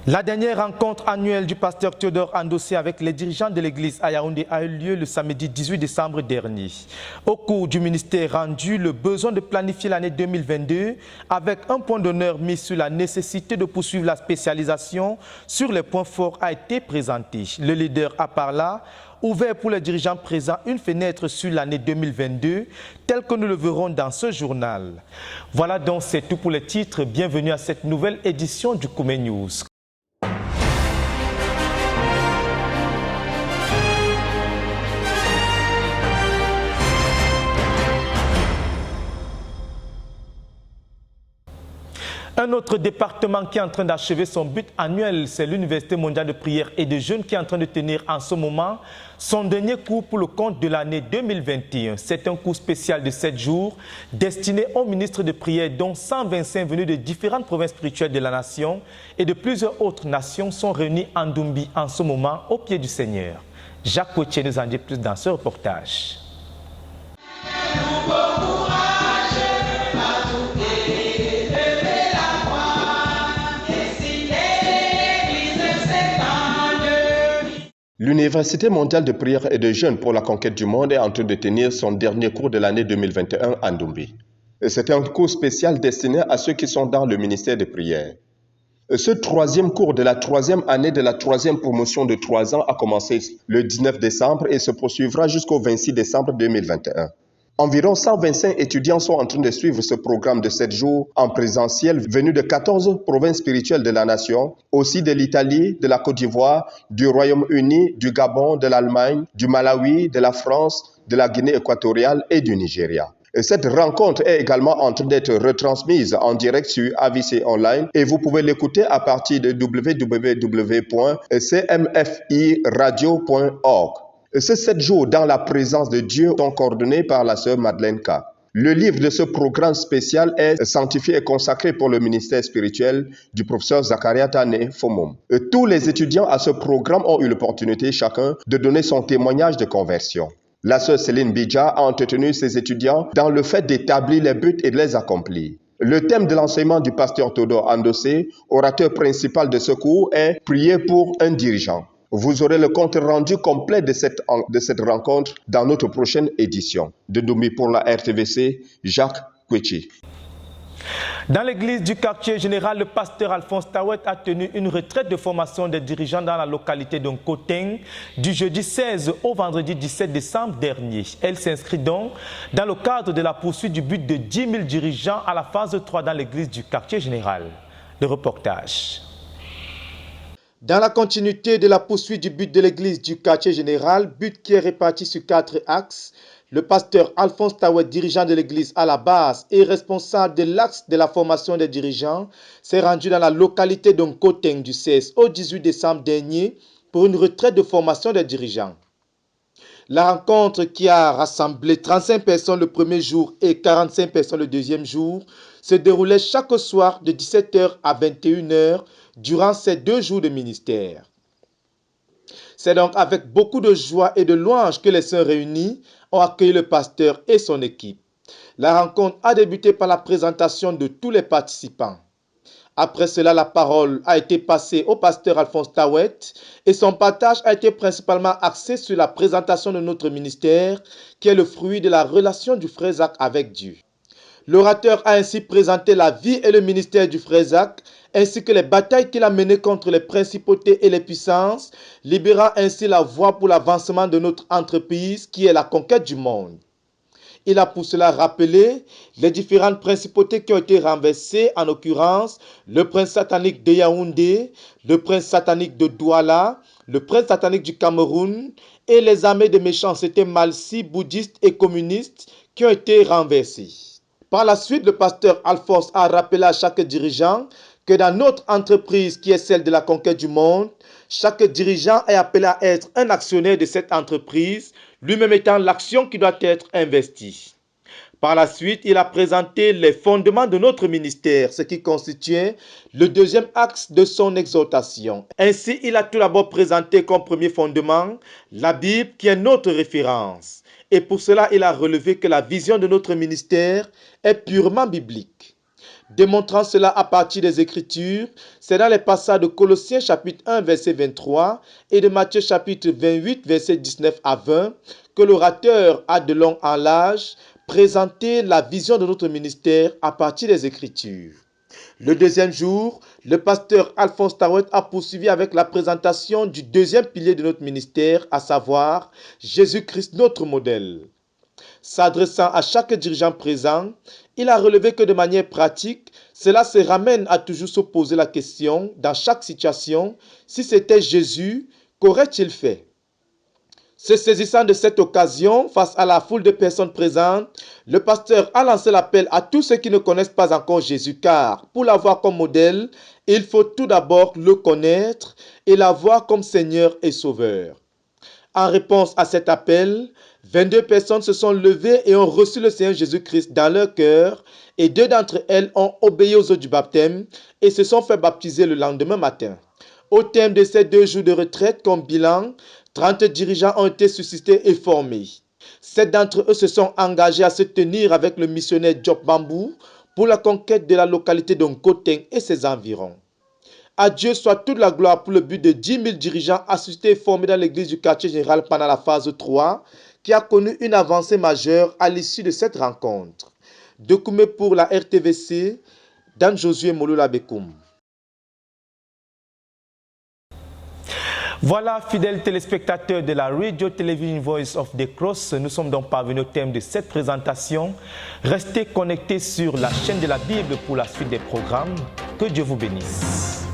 La dernière rencontre annuelle du pasteur Théodore Andossé avec les dirigeants de l'église à Yaoundé a eu lieu le samedi 18 décembre dernier. Au cours du ministère rendu, le besoin de planifier l'année 2022 avec un point d'honneur mis sur la nécessité de poursuivre la spécialisation sur les points forts a été présenté. Le leader a par là ouvert pour les dirigeants présents une fenêtre sur l'année 2022, telle que nous le verrons dans ce journal. Voilà donc, c'est tout pour les titres. Bienvenue à cette nouvelle édition du Koumé News. Un autre département qui est en train d'achever son but annuel, c'est l'Université mondiale de prière et de jeûne qui est en train de tenir en ce moment son dernier cours pour le compte de l'année 2021. C'est un cours spécial de 7 jours destiné aux ministres de prière dont 125 venus de différentes provinces spirituelles de la nation et de plusieurs autres nations sont réunis en Dumbi en ce moment au pied du Seigneur. Jacques Cotier nous en dit plus dans ce reportage. L'Université mondiale de prière et de jeûne pour la conquête du monde est en train de tenir son dernier cours de l'année 2021 à Dumbi. C'est un cours spécial destiné à ceux qui sont dans le ministère de prière. Ce troisième cours de la troisième année de la troisième promotion de 3 ans a commencé le 19 décembre et se poursuivra jusqu'au 26 décembre 2021. Environ 125 étudiants sont en train de suivre ce programme de 7 jours en présentiel venus de 14 provinces spirituelles de la nation, aussi de l'Italie, de la Côte d'Ivoire, du Royaume-Uni, du Gabon, de l'Allemagne, du Malawi, de la France, de la Guinée équatoriale et du Nigeria. Et cette rencontre est également en train d'être retransmise en direct sur AVC Online et vous pouvez l'écouter à partir de www.cmfiradio.org. Ces 7 jours dans la présence de Dieu sont coordonnés par la sœur Madeleine K. Le livre de ce programme spécial est sanctifié et consacré pour le ministère spirituel du professeur Zakaria Tane Fomom. Tous les étudiants à ce programme ont eu l'opportunité chacun de donner son témoignage de conversion. La sœur Céline Bidja a entretenu ses étudiants dans le fait d'établir les buts et de les accomplir. Le thème de l'enseignement du pasteur Théodore Andossé, orateur principal de ce cours, est « Prier pour un dirigeant ». Vous aurez le compte rendu complet de cette rencontre dans notre prochaine édition. De Dumbi pour la RTVC, Jacques Kwechi. Dans l'église du quartier général, le pasteur Alphonse Tawet a tenu une retraite de formation des dirigeants dans la localité de Nkoteng du jeudi 16 au vendredi 17 décembre dernier. Elle s'inscrit donc dans le cadre de la poursuite du but de 10 000 dirigeants à la phase 3 dans l'église du quartier général. Le reportage. Dans la continuité de la poursuite du but de l'église du quartier général, but qui est réparti sur 4 axes, le pasteur Alphonse Tawet, dirigeant de l'église à la base et responsable de l'axe de la formation des dirigeants, s'est rendu dans la localité de Nkoteng du 16 au 18 décembre dernier pour une retraite de formation des dirigeants. La rencontre qui a rassemblé 35 personnes le premier jour et 45 personnes le deuxième jour se déroulait chaque soir de 17 h à 21 h durant ces 2 jours de ministère. C'est donc avec beaucoup de joie et de louange que les saints réunis ont accueilli le pasteur et son équipe. La rencontre a débuté par la présentation de tous les participants. Après cela, la parole a été passée au pasteur Alphonse Tawet et son partage a été principalement axé sur la présentation de notre ministère qui est le fruit de la relation du frère Zach avec Dieu. L'orateur a ainsi présenté la vie et le ministère du frère Zach ainsi que les batailles qu'il a menées contre les principautés et les puissances, libérant ainsi la voie pour l'avancement de notre entreprise qui est la conquête du monde. Il a pour cela rappelé les différentes principautés qui ont été renversées, en l'occurrence le prince satanique de Yaoundé, le prince satanique de Douala, le prince satanique du Cameroun et les armées de méchanceté malsis, bouddhistes et communistes qui ont été renversées. Par la suite, le pasteur Alphonse a rappelé à chaque dirigeant que dans notre entreprise qui est celle de la conquête du monde, chaque dirigeant est appelé à être un actionnaire de cette entreprise, lui-même étant l'action qui doit être investie. Par la suite, il a présenté les fondements de notre ministère, ce qui constituait le deuxième axe de son exhortation. Ainsi, il a tout d'abord présenté comme premier fondement la Bible qui est notre référence. Et pour cela, il a relevé que la vision de notre ministère est purement biblique. Démontrant cela à partir des Écritures, c'est dans les passages de Colossiens chapitre 1 verset 23 et de Matthieu chapitre 28 verset 19 à 20 que l'orateur a de long en large présenté la vision de notre ministère à partir des Écritures. Le deuxième jour, le pasteur Alphonse Tarouet a poursuivi avec la présentation du deuxième pilier de notre ministère, à savoir Jésus-Christ, notre modèle. S'adressant à chaque dirigeant présent, il a relevé que de manière pratique, cela se ramène à toujours se poser la question, dans chaque situation, si c'était Jésus, qu'aurait-il fait? Se saisissant de cette occasion, face à la foule de personnes présentes, le pasteur a lancé l'appel à tous ceux qui ne connaissent pas encore Jésus, car pour l'avoir comme modèle, il faut tout d'abord le connaître et l'avoir comme Seigneur et Sauveur. En réponse à cet appel, 22 personnes se sont levées et ont reçu le Seigneur Jésus-Christ dans leur cœur, et 2 d'entre elles ont obéi aux eaux du baptême et se sont fait baptiser le lendemain matin. Au terme de ces 2 jours de retraite comme bilan, 30 dirigeants ont été suscités et formés. 7 d'entre eux se sont engagés à se tenir avec le missionnaire Diop Bambou pour la conquête de la localité de Nkoteng et ses environs. À Dieu soit toute la gloire pour le but de 10 000 dirigeants assistés et formés dans l'église du quartier général pendant la phase 3, qui a connu une avancée majeure à l'issue de cette rencontre. De Koumé pour la RTVC, Dan Josué Molola Bekoum. Voilà, fidèles téléspectateurs de la Radio Television Voice of the Cross, nous sommes donc parvenus au thème de cette présentation. Restez connectés sur la chaîne de la Bible pour la suite des programmes. Que Dieu vous bénisse.